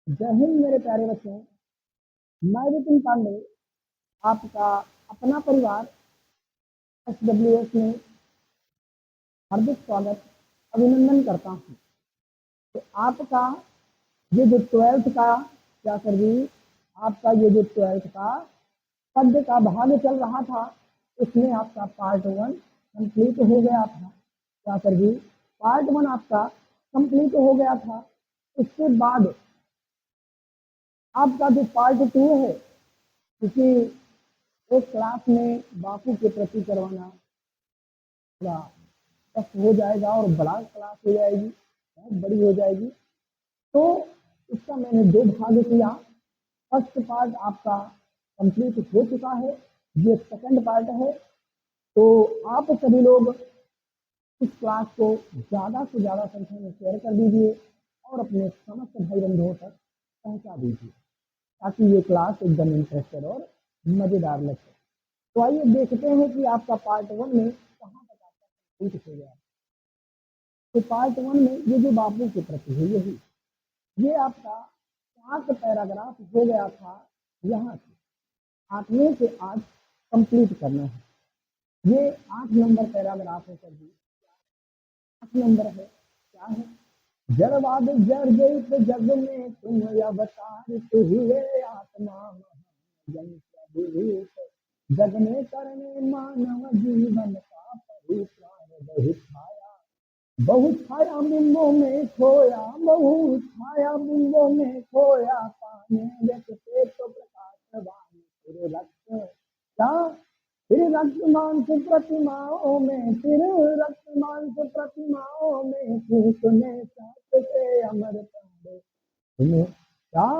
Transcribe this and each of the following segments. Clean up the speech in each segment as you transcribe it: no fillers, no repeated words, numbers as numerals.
जय हिंद मेरे प्यारे बच्चों। मैं विपिन पांडे आपका अपना परिवार SWS में हार्दिक स्वागत अभिनंदन करता हूँ। तो आपका ये जो 12th का क्या कर दी, आपका ये जो 12th का पद्य का भाग चल रहा था, उसमें आपका पार्ट 1 कंप्लीट हो गया था। क्या कर दी, पार्ट 1 आपका कंप्लीट हो गया था। उसके बाद आपका जो पार्ट 2 है, क्योंकि एक क्लास में बापू के प्रति करवाना थोड़ा टफ हो जाएगा और बड़ा क्लास हो जाएगी, बहुत बड़ी हो जाएगी। तो इसका मैंने 2 भाग किया। फर्स्ट पार्ट आपका कंप्लीट हो चुका है, ये सेकंड पार्ट है। तो आप सभी लोग इस क्लास को ज़्यादा से ज़्यादा संख्या में शेयर कर दीजिए और अपने समस्त भाई बंधुओं तक पहुंचा दीजिए, ताकि ये क्लास एकदम इंटरेस्टेड और मज़ेदार लगे। तो आइए देखते हैं कि आपका पार्ट 1 में कहाँ तक आपका कंप्लीट हो गया। तो पार्ट 1 में ये जो बापू के प्रति है, यही ये आपका 7 पैराग्राफ हो गया था। यहाँ से 8वें से 8 कंप्लीट करना है। ये 8 नंबर पैराग्राफ है सर जी, 8 नंबर है। क्या है, जड़वाद जड़ जैत जग में तुम अवतारित हुए आत्मा महाजन जग में करने मानव जीवन का परित्राण बहुत छाया बिंबों में खोया, बहुत छाया बिंबों में खोया, पाने देखते तो प्रकाशवान फिर रक्त क्या, फिर रक्त मांस प्रतिमाओं में, फिर रक्त मांस प्रतिमाओं में फूकने साथ से अमर पांडे तुम क्या,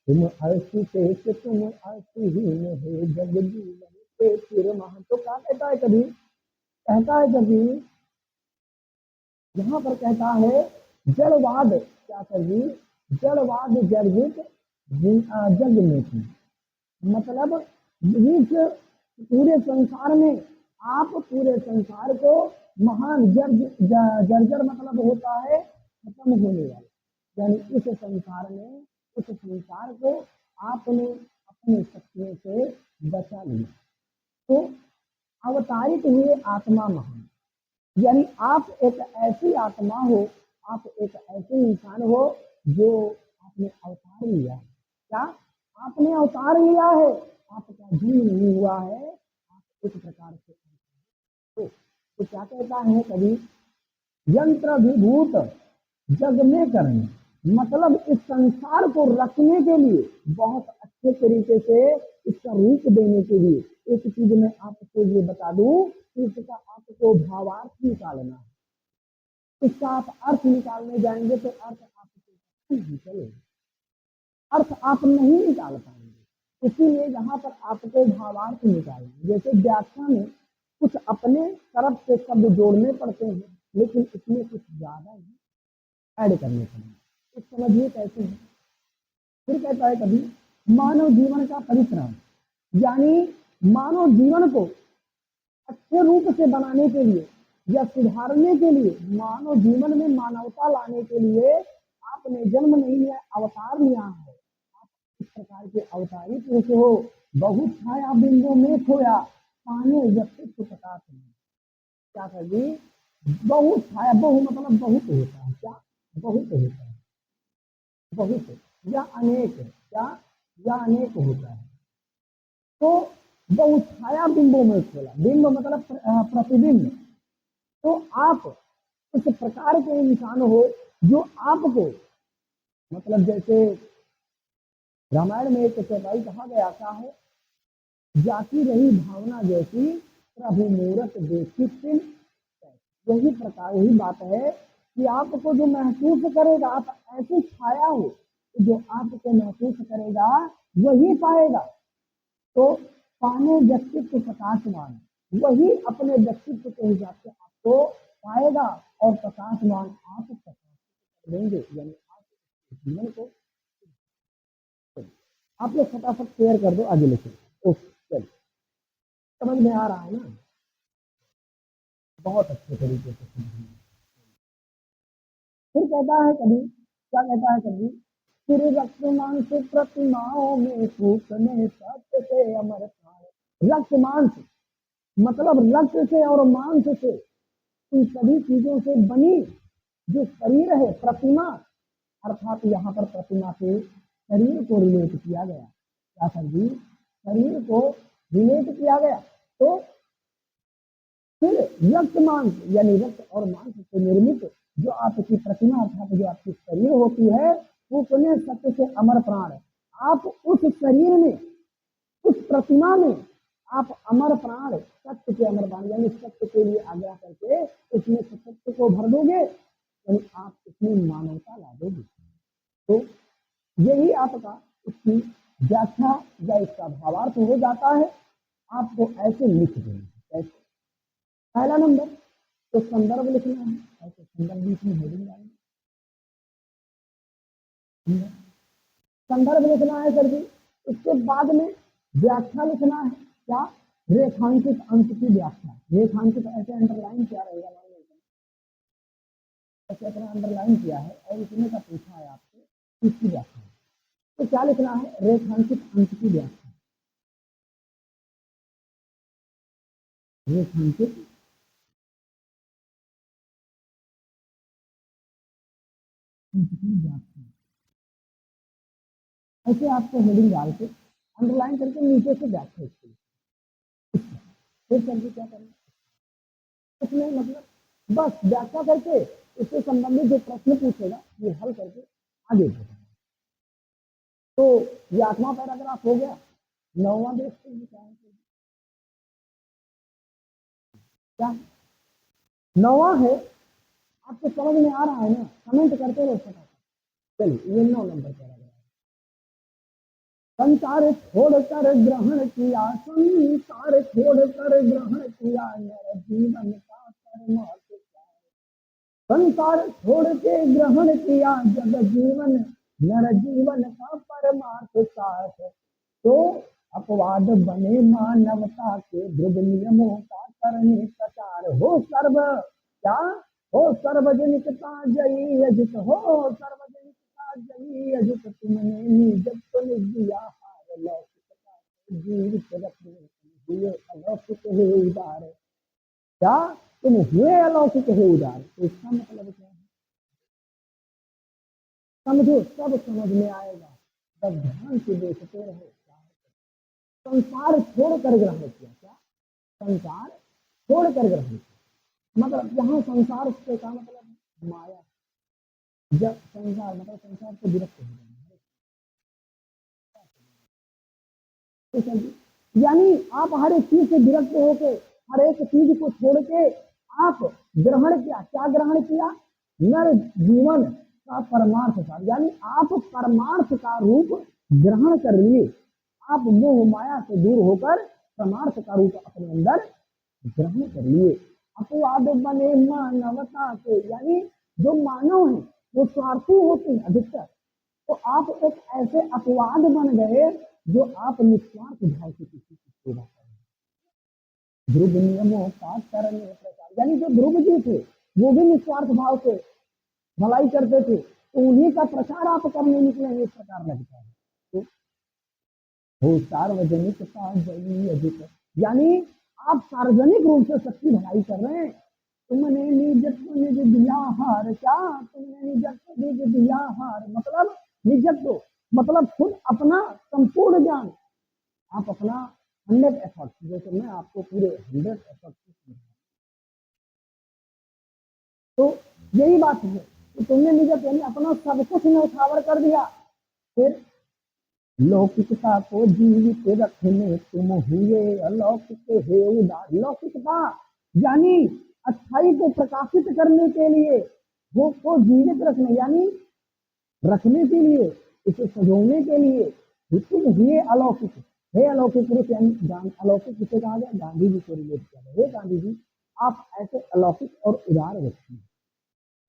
तुम अर्शी से तुम अर्शी ही नहीं जग जीवन के फिर महा। तो क्या कहता है कभी, कहता है कभी यहाँ पर कहता है जड़वाद क्या कर दी, जड़वाद जर्जित जग में थी। मतलब इस पूरे संसार में आप पूरे संसार को महान जर्जर मतलब होता है खत्म होने वाला, यानी इस संसार में, इस संसार को आपने अपने शक्तियों से बचा लिया। तो अवतारित हुए आत्मा महान, यानी आप एक ऐसी आत्मा हो, आप एक ऐसे इंसान हो जो आपने अवतार लिया है। क्या आपने अवतार लिया है, आपका जन्म नहीं हुआ है, आप इस प्रकार से तो क्या कहता है कभी, यंत्र विभूत जग में करने, मतलब इस संसार को रखने के लिए, बहुत अच्छे तरीके से इसका रूप देने के लिए, एक चीज मैं आपको ये बता दूं कि इसका आपको भावार्थ निकालना है। इसका आप अर्थ निकालने जाएंगे तो अर्थ आपको नहीं चलेगा, अर्थ आप नहीं निकाल पाएंगे। इसीलिए यहाँ पर आपको भावार्थ निकालना, जैसे व्याख्या में कुछ अपने तरफ से शब्द जोड़ने पड़ते हैं, लेकिन इसमें कुछ ज्यादा ही ऐड करने पड़ेंगे। तो समझिए कैसे है। फिर कहता है कभी मानव जीवन का परित्राण, यानी मानव जीवन को अच्छे रूप से बनाने के लिए या सुधारने के लिए, मानव जीवन में मानवता लाने के लिए आपने जन्म नहीं लिया, अवतार लिया है। आप इस प्रकार के अवतारी पुरुष हो। बहुत छाया बिंदु में खोया, पाने व्यक्तित्व प्रकाश में। क्या कर दी, बहुत छाया, बहु मतलब बहुत होता है, क्या बहुत होता है, बहुत या अनेक, क्या या अनेक होता है। तो बहुत छाया बिंबों में खोला, बिंब मतलब प्रतिबिंब। तो आप इस प्रकार के इंसान हो जो आपको, मतलब जैसे रामायण में एक चौपाई कहा गया था है, जाती रही भावना जैसी प्रभु मूरत देखी सिंह। वही प्रकार, वही बात है कि आपको जो महसूस करेगा, आप ऐसी छाया हो जो आपको महसूस करेगा वही पाएगा। तो पाने व्यक्तित्व प्रकाशमान, वही अपने व्यक्तित्व के हिसाब से आपको पाएगा और प्रकाशमान आप प्रकाश देंगे, यानी आप जीवन को। आप लोग फटाफट शेयर कर दो, आगे लिखो। ओके, चलिए, समझ में आ रहा है ना, बहुत अच्छे तरीके से। फिर कहता है कभी, क्या कहता है कभी, फिर रक्त मांस प्रतिमाओं में फूकने सत्य से अमर प्राण। रक्त मांस मतलब रक्त से और मांस से, इन सभी चीजों से बनी जो शरीर है प्रतिमा, अर्थात यहाँ पर प्रतिमा के शरीर को रिलेट किया गया। क्या सर जी? शरीर को रिलेट किया गया। तो फिर रक्त मांस यानी रक्त और मांस से निर्मित जो आपकी प्रतिमा अर्थात जो आपकी शरीर होती है, वो पुण्य सत्य से अमर प्राण है। आप उस शरीर में, उस प्रतिमा में आप अमर प्राण, सत्य के अमर प्राण यानी सत्य के लिए आग्रह करके उसमें सत्य को भर दोगे, यानी आप उसमें मानवता ला दोगे। तो यही आपका इसकी व्याख्या या इसका भावार्थ हो जाता है। आपको ऐसे लिख देना है। कैसे? पहला नंबर तो संदर्भ लिखना है, ऐसे संदर्भ बीच में हेडिंग डालना, संदर्भ लिखना है सर जी। उसके बाद में व्याख्या लिखना है। क्या? रेखांकित अंक की व्याख्या। रेखांकित ऐसे अंडरलाइन क्या रहेगा, ऐसे अपना अंडरलाइन किया है और इसमें का पूछा है आपसे इसकी व्याख्या, तो क्या लिखना है? रेखांकित अंक की व्याख्या। रेखांकित अंक की व्याख्या, ऐसे आपको हेडिंग डाल के अंडरलाइन करके नीचे से व्याख्या इसकी। फिर करके क्या करना, इसमें मतलब बस व्याख्या करके इससे संबंधित जो प्रश्न पूछेगा ये हल करके आगे बढ़ेगा। तो ये 8वां पैराग्राफ हो गया। 9वां देखते हैं क्या? 9वां है, आपको समझ में आ रहा है ना? कमेंट करते रहो फटाफट। चलिए ये 9 नंबर पैराग्राफ। संसार छोड़कर ग्रहण किया, संसार छोड़कर ग्रहण किया, नर जीवन का परमार्थ। संसार छोड़ के ग्रहण किया जब जीवन, नर जीवन का परमार्थ साथ। तो अपवाद बने मानवता के ध्रुव नियमों का करने प्रचार। हो सर्व क्या? हो सर्वजनिकता जयी अजित, हो सर्वजनिकता जयी अजित, तुमने निज दिया हार, लौकिकता जीवित रखने हुए अलौकिक है उदार। क्या? तुम हुए अलौकिक है उदार। तो इसका मतलब क्या है? समझो, सब समझ में आएगा, बस ध्यान से देखते रहो। संसार छोड़कर ग्रहण किया। क्या? संसार छोड़कर ग्रहण किया मतलब यहाँ संसार से का मतलब माया। जब संसार मतलब संसार से विरक्त हो जाना, यानी आप हर एक चीज से विरक्त होके, हर एक चीज को छोड़ के आप ग्रहण किया। क्या ग्रहण किया? नर जीवन का परमार्थ था, यानी आप परमार्थ का रूप ग्रहण कर लिए। आप मोह माया से दूर होकर परमार्थ का रूप अपने अंदर ग्रहण कर लिए। अपवाद बने मानवता के, यानी जो मानव है वो स्वार्थी होते हैं अधिकतर, तो आप एक ऐसे अपवाद बन गए जो आप निस्वार्थ भाव से किसी की सेवा करें। ध्रुव नियमों का करने प्रचार, यानी जो ध्रुव जी थे वो भी निस्वार्थ भाव से भलाई करते थे, तो उन्हीं का प्रचार आप करने निकले, इस प्रकार लगता है। तो हो सार्वजनिकता जयी अजित, यानी आप सार्वजनिक रूप से सबकी भलाई कर रहे हैं। तुमने निजत्व निज दिया हार। क्या? तुमने निजत्व निज दिया हार मतलब निजत्व मतलब खुद अपना संपूर्ण ज्ञान, आप अपना 100 एफर्ट, जैसे मैं आपको पूरे 100 एफर्ट, तो यही बात है। तो तुमने निजत्व यानी अपना सब कुछ न्यौछावर कर दिया। फिर लौकिकता को जीवित रखने तुम हुए अलौकिक हे उदार। लौकिकता यानी अच्छाई को प्रकाशित करने के लिए, वो को जीवित रखने यानी रखने के लिए, इसे सजोने के लिए तुम हुए अलौकिक। हे अलौकिक पुरुष यानी अलौकिक किसे कहा गया? गांधी जी को रिलेट किया गया। हे गांधी जी, आप ऐसे अलौकिक और उदार व्यक्ति हैं।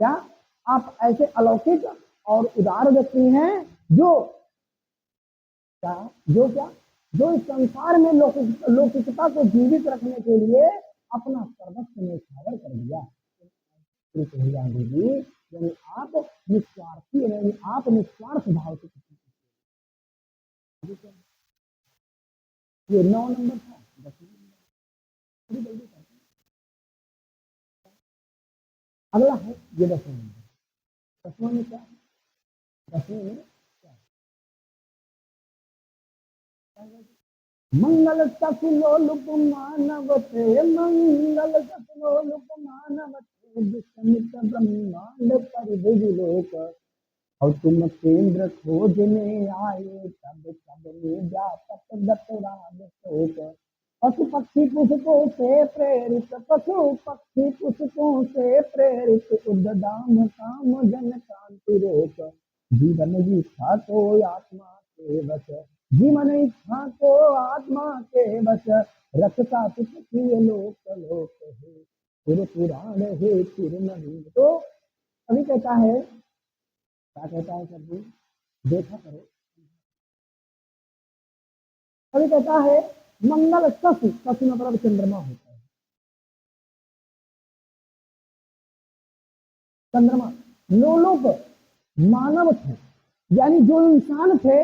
क्या? आप ऐसे अलौकिक और उदार व्यक्ति हैं जो क्या? जो इस संसार में लौकिकता को जीवित रखने के लिए अपना सर्वस्व न्यौछावर कर दिया। गांधी जी यानी आप निस्वार्थी है, यानी आप निस्वार्थ भाव से किसी को सेवा करें। ये 9 नंबर था, 10 नंबर थोड़ी जल्दी करते हैं। अगला है ये 10वां नंबर। 10वां में क्या है? 10वें में क्या है? मंगल सकुलोलुप मानवते, मंगल सकुलोलुप मानवते, विस्मित ब्रह्मांड परिभुज और तुम केंद्र खोजने आए, तब तब में व्यापक गत राग शोक। पशु पक्षी पुष्पों से प्रेरित, पशु पक्षी पुष्पों से प्रेरित, उद्दाम काम जन क्रांति रोक। जीवन इच्छा को आत्मा के वश, जीवन इच्छा को आत्मा के वश, रखता सुख की लोक लोक है, फिर पुराण है फिर नवीन। तो अभी कहता है, क्या कहता है सर जी, देखा करो। अभी कहता है मंगल शशि, शशि मतलब चंद्रमा होता है, चंद्रमा। लोलोक मानव थे, यानी जो इंसान थे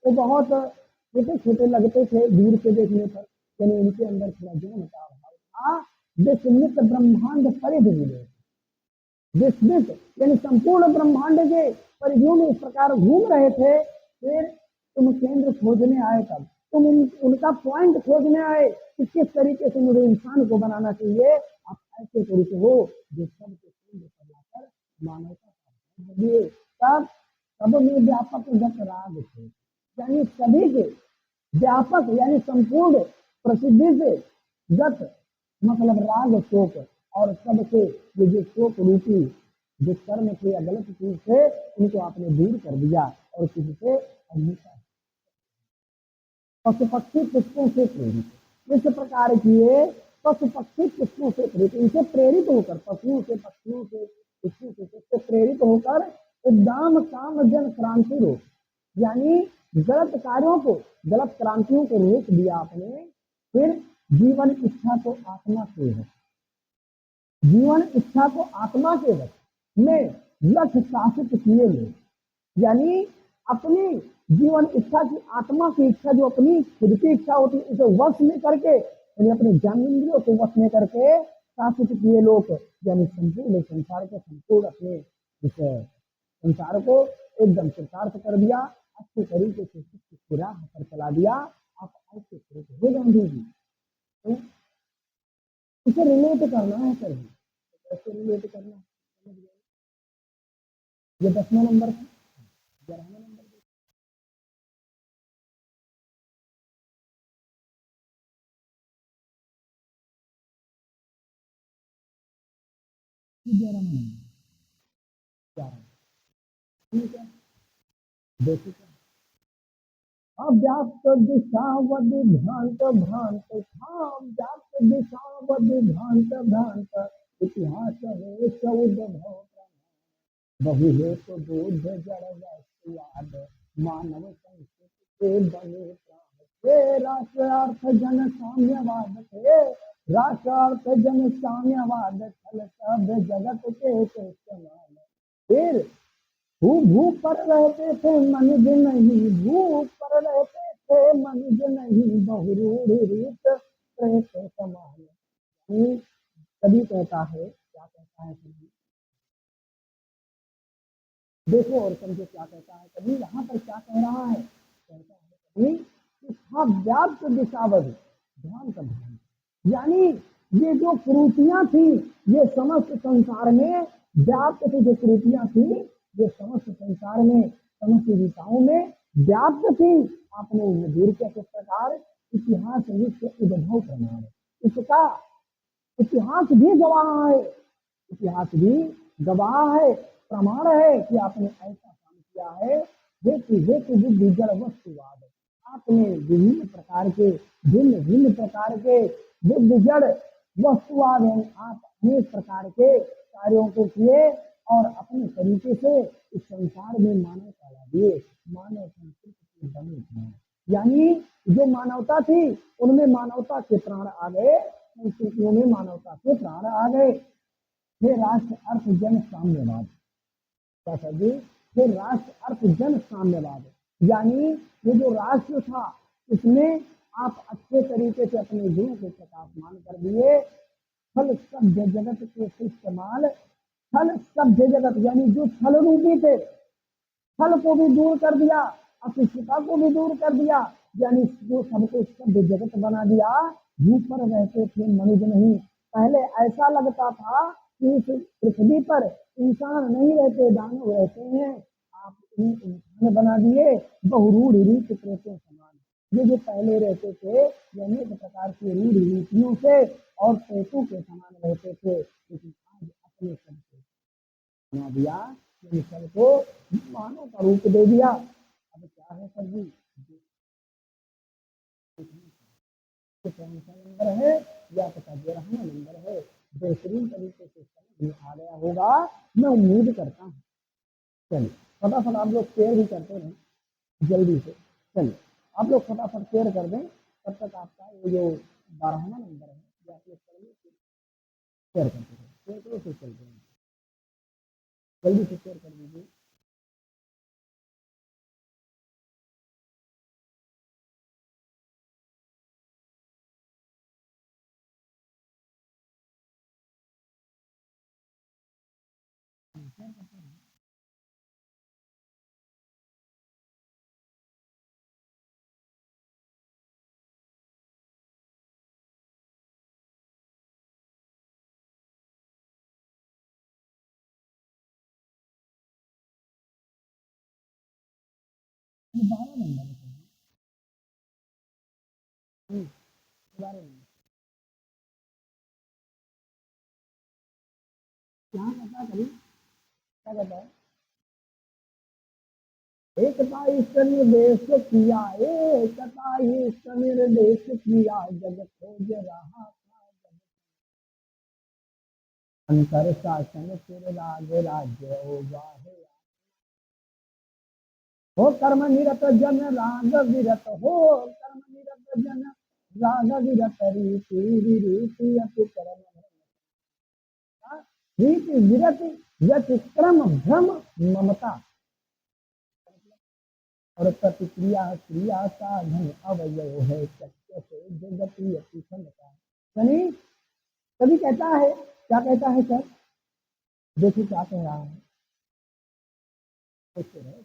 वो बहुत छोटे छोटे लगते थे दूर से देखने पर, यानी उनके अंदर थोड़ा ज्ञान का अभाव था। विस्मित ब्रह्मांड परिधि मिले, विस्मित यानी संपूर्ण ब्रह्मांड के परिधियों में इस प्रकार घूम रहे थे। फिर तुम केंद्र खोजने आए, तब तुम उनका पॉइंट खोजने आए कि किस तरीके से मुझे इंसान को बनाना चाहिए। आप ऐसे तरीके हो जो सबके केंद्र पर लाकर मानवता का दिए। तब सब में व्यापक गत राग थे, यानी सभी के व्यापक यानी संपूर्ण प्रसिद्धि से गत मतलब राग शोक, और सबसे ये जो शोक रूपी जो कर्म थे या गलत चीज थे उनको आपने दूर कर दिया और किसी से अहिंसा। पशु पक्षी पुष्पों से प्रेरित, इस प्रकार किए पशु पक्षी पुष्पों से प्रेरित, इनसे प्रेरित होकर पशुओं से पक्षियों से पुष्पों से प्रेरित होकर उद्दाम काम जन क्रांति रोक, यानी गलत कार्यों को गलत क्रांतियों को रोक दिया आपने। फिर जीवन इच्छा को आत्मा के वश, जीवन इच्छा को आत्मा के वश में लक्ष्य शासित किए लोग, यानी अपनी जीवन इच्छा की आत्मा की इच्छा जो अपनी खुद की इच्छा होती है उसे वश में करके, यानी अपने ज्ञानेंद्रियों को वश में करके शासित किए लोग, यानी संपूर्ण संसार के संपूर्ण अपने इस संसार को एकदम कृतार्थ कर दिया, अच्छे तरीके से की राह पर चला दिया। आप ऐसे हो गांधी जी, तो इसे रिलेट करना है सर, कैसे रिलेट करना है? ये 10वां नंबर था, 11वां नंबर 11वां नंबर 11, ठीक है। देखिए अव्याप्त दिशावद भ्रांत भ्रांत, अव्याप्त दिशावद भ्रांत भ्रांत, इतिहास है चौद भव, बहु है तो बोध जड़ वस्तुवाद, मानव संस्कृति के बने प्राण थे, राष्ट्र अर्थ जन साम्यवाद थे, राष्ट्र अर्थ जन साम्यवाद, छल सब जगत के समान। फिर भू पर रहते थे मनुज नहीं, भू पर रहते थे मनुज नहीं, बहुरूढ़ रीत प्रेत समान। कभी कहता है, क्या कहता है कभी, देखो और समझो क्या कहता है कभी, यहाँ पर क्या कह रहा है, कहता है कभी व्याप्त दिशावध ध्यान का ध्यान, यानी ये जो कुरूतियां थी ये समस्त संसार में व्याप्त थी, जो कुरूतियां थी ये समस्त संसार में समस्त विधाओं में व्याप्त थी। आपने उन्हें दूर किया किस प्रकार, इतिहास विश्व उद्भव प्रमाण, इसका इतिहास भी गवाह है, इतिहास भी गवाह है, प्रमाण है कि आपने ऐसा काम किया है। हेतु हेतु बुद्धि जड़ वस्तुवाद, आपने विभिन्न प्रकार के भिन्न भिन्न प्रकार के बुद्धि जड़ वस्तुवाद है, आप अनेक प्रकार के कार्यों को किए और अपने तरीके से इस संसार में मानवता ला दिए, मानव संस्कृति के बने थे, यानी जो मानवता थी उनमें मानवता के प्राण आ गए, संस्कृतियों में मानवता के प्राण आ गए। हे राष्ट्र अर्थ जन साम्यवाद, क्या सर जी? फिर राष्ट्र अर्थ जन साम्यवाद, यानी ये जो राष्ट्र था इसमें आप अच्छे तरीके से अपने गुणों को प्रकाशमान कर दिए। फल सभ्य जगत के इस्तेमाल, छल सभ्य जगत यानी जो छल रूपी थे, छल को भी दूर कर दिया, अशिष्टता को भी दूर कर दिया, यानी जो सबको सभ्य जगत बना दिया। ऊपर रहते थे मनुष्य नहीं। पहले ऐसा लगता था कि इस पृथ्वी पर इंसान नहीं रहते, दानव रहते हैं। आप इन्हें इंसान बना दिए, बहुरूढ़ रीत प्रेतों समान। ये जो पहले रहते थे अनेक प्रकार की रूढ़ रीतियों से और प्रेतों के समान रहते थे, लेकिन आज अपने सबको बना दिया, इन सबको मानव का रूप दे दिया। अब क्या है सर जी? कौन सा नंबर है या पता 11वां नंबर है। बेहतरीन तरीके से समझ में आ गया होगा, मैं उम्मीद करता हूँ। चलिए फटाफट आप लोग शेयर भी करते रहें जल्दी से। चलिए आप लोग फटाफट शेयर कर दें, तब तक आपका ये जो 12वां नंबर है ये आप लोग शेयर करते रहें। शेयर करो फिर चलते हैं, जल्दी से शेयर कर दीजिए। ये 12 नंबर है सर जी। 12 नंबर क्या कहता कभी, क्या कहता है? एकता ईश्वर निर्देश किया, एकता ईश्वर निर्देश किया, जग खोज रहा था अंतर शासन फिर राग राज्य होगा है। हो कर्म निरत जन राग विरत, हो कर्म निरत जन राग विरत, रीति विरीति अतिक्रम, रीति विरति व्यतिक्रम भ्रम ममता, और प्रतिक्रिया क्रिया साधन अवयव है सत्य से जगती अति क्षमता। यानी कभी कहता है, क्या कहता है सर? देखिए क्या कह रहा है, देखते रहे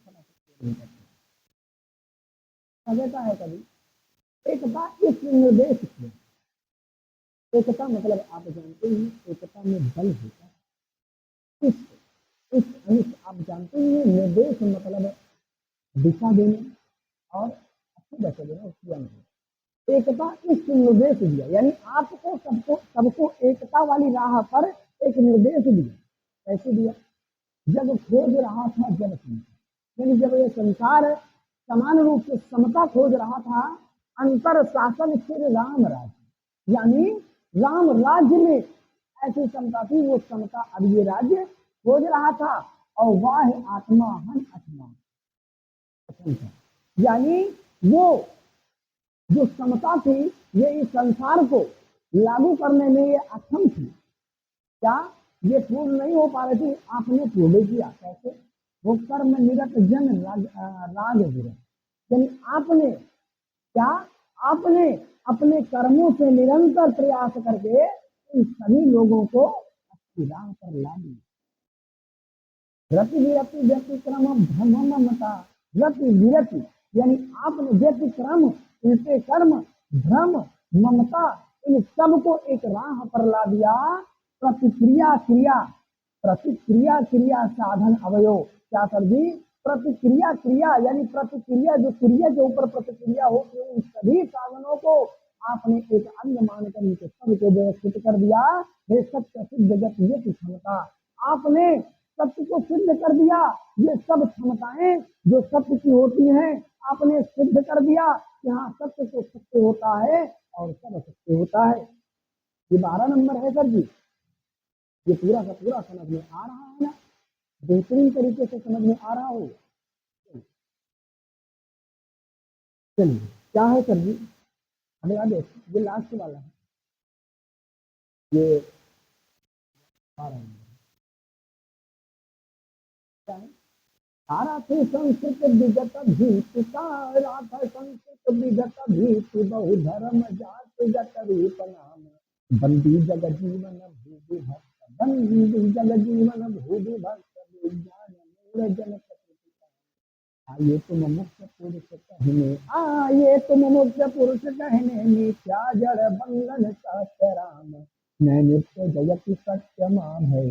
कहता है कभी एकता इस निर्देश किया। एकता मतलब आप जानते हैं एकता में बल होता है। इस आप जानते हैं निर्देश मतलब दिशा देना और अच्छी दशा देना, उसकी अंक एकता इस निर्देश दिया, यानी आपको सबको सबको एकता वाली राह पर एक निर्देश दिया। कैसे दिया? जब खोज रहा था जन समता, यानी जब ये संसार समान रूप से समता खोज रहा था, अंतर शासन फिर राम राज्य, यानी राम राज्य में ऐसी समता थी, वो समता अब ये राज्य खोज रहा था। और वाह आत्मा हन आत्मा, यानी वो जो समता थी ये इस संसार को लागू करने में ये अक्षम थी। क्या ये पूर्ण नहीं हो पा रही थी? आपने पूर्ण किया। कैसे? वो कर्म निरत जन राग विरत, यानी आपने क्या, आपने अपने कर्मों से निरंतर प्रयास करके इन सभी लोगों को अच्छी राह पर ला दिया। रति विरति व्यतिक्रम भ्रम ममता, रति विरति यानी आपने व्यतिक्रम उल्टे कर्म भ्रम ममता इन सबको एक राह पर ला दिया। प्रतिक्रिया क्रिया, प्रतिक्रिया क्रिया साधन अवयव, क्या कर दी? प्रतिक्रिया क्रिया यानी प्रतिक्रिया, जो क्रिया के ऊपर प्रतिक्रिया होती है उन सभी साधनों को आपने एक अंग मानकर इनके सबको व्यवस्थित कर दिया। हे सत्य सिद्ध गत ये क्षमता, आपने सत्य को सिद्ध कर दिया। ये सब क्षमताएं जो सत्य की होती हैं आपने सिद्ध कर दिया कि हाँ सत्य तो सत्य होता है और सब सत्य होता है। ये 12 नंबर है सर जी। ये पूरा का पूरा समझ में आ रहा है ना? बेहतरीन तरीके से समझ में आ रहा हो। चलिए क्या है सर जी? हमें याद है ये लास्ट वाला है, ये 12 नंबर। क्या है? तारा थी संस्कृत विगत भीति, तारा था संस्कृत विगत भीति, बहु धर्म जाति गत रूप नाम, बंदी जग जीवन भूभि भक्त, बंदी जग जीवन भूभि भक्त, विज्ञान मूल जन प्रकृति। आइए तुम मुक्त पुरुष कहने, आइए तुम मुक्त पुरुष कहने, मिथ्या जड़ बंधन सत्य राम, मैं नित्य जयति सत्य माम है,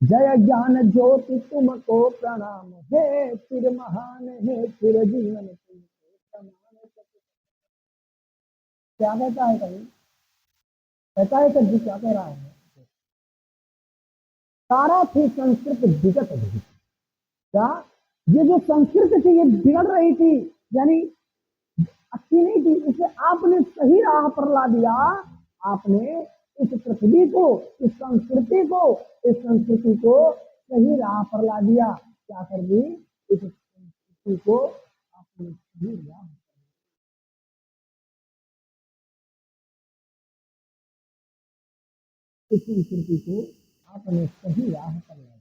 जय ज्ञान ज्योति तुमको प्रणाम, हे चिर महान हे चिर जीवन तुमको प्रणाम। क्या कहता है कवि? कहता है कवि क्या कह रहा है? तारा थी संस्कृत विगत भी, क्या ये जो संस्कृत थी ये बिगड़ रही थी, यानी अच्छी नहीं थी, इसे आपने सही राह पर ला दिया। आपने इस पृथ्वी को, इस संस्कृति को सही राह पर ला दिया। क्या कर दी? इस संस्कृति को आपने सही राह, इस संस्कृति को आपने सही राह पर ला दिया।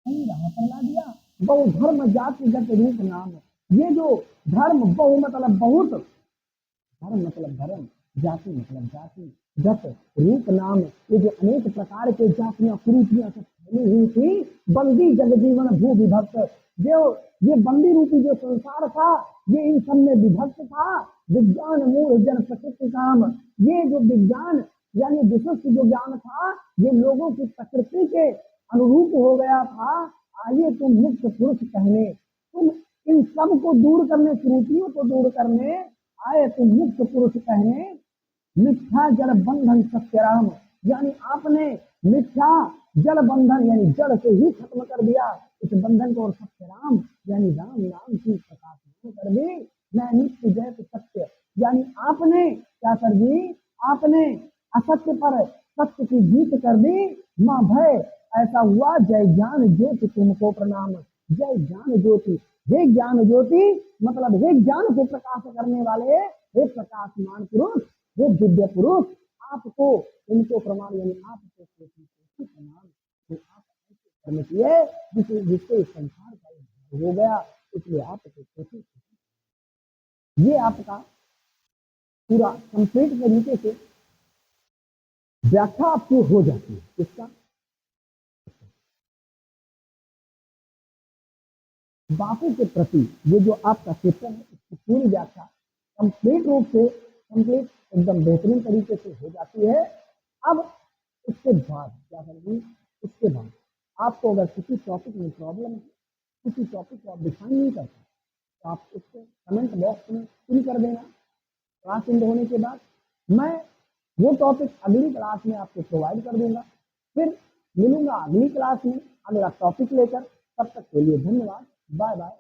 सही राह पर ला दिया। बहु धर्म जातिगत रूप नाम, ये जो धर्म, बहु मतलब बहुत, धर्म मतलब धर्म, जाति मतलब जाति, गत रूप नाम, ये जो अनेक प्रकार के जातियां कुरीतियां सब फैली हुई थी, बंदी जग जीवन भू विभक्त, जो ये बंदी रूपी जो संसार था ये इन सब में विभक्त था। विज्ञान मूल जन प्रकृति काम, ये जो विज्ञान यानी विशिष्ट जो ज्ञान था ये लोगों की प्रकृति के अनुरूप हो गया था। आइए तुम मुक्त पुरुष कहने, तुम इन सब को दूर करने, कुरीतियों को दूर करने आए तुम मुक्त पुरुष कहने, मिथ्या जल बंधन सत्यराम, यानी आपने मिथ्या जल बंधन यानी जड़ से ही खत्म कर दिया इस बंधन को, और सत्यराम यानी राम नाम की प्रकाश कर दी। मैं नित्य जय सत्य, यानी आपने क्या कर दी? आपने असत्य पर सत्य की जीत कर दी। मां भय ऐसा हुआ, जय ज्ञान ज्योति तुमको प्रणाम, जय ज्ञान ज्योति, हे ज्ञान ज्योति मतलब हे ज्ञान को प्रकाश करने वाले, हे प्रकाशमान पुरुष, हे दिव्य पुरुष, आपको इनको प्रमाण, यानी आपको प्रणाम, तो आप ऐसे करने चाहिए जिससे जिससे इस संसार का उद्धार हो गया, इसलिए आपको कोशिश, ये आपका पूरा कंप्लीट तरीके से व्याख्या आपकी हो जाती है। इसका बापू के प्रति ये जो आपका चिंतन है इसकी पूरी व्याख्या कंप्लीट रूप से, कंप्लीट एकदम बेहतरीन तरीके से हो जाती है। अब इसके बाद क्या करेंगे? इसके बाद आपको अगर किसी टॉपिक में प्रॉब्लम है, किसी टॉपिक को आप डिफाइन नहीं करते तो आप उसको कमेंट बॉक्स में फिल कर देना। क्लास एंड होने के बाद मैं वो टॉपिक अगली क्लास में आपको प्रोवाइड कर दूंगा। फिर मिलूंगा अगली क्लास में अगला टॉपिक लेकर। तब तक के लिए धन्यवाद, बाय बाय।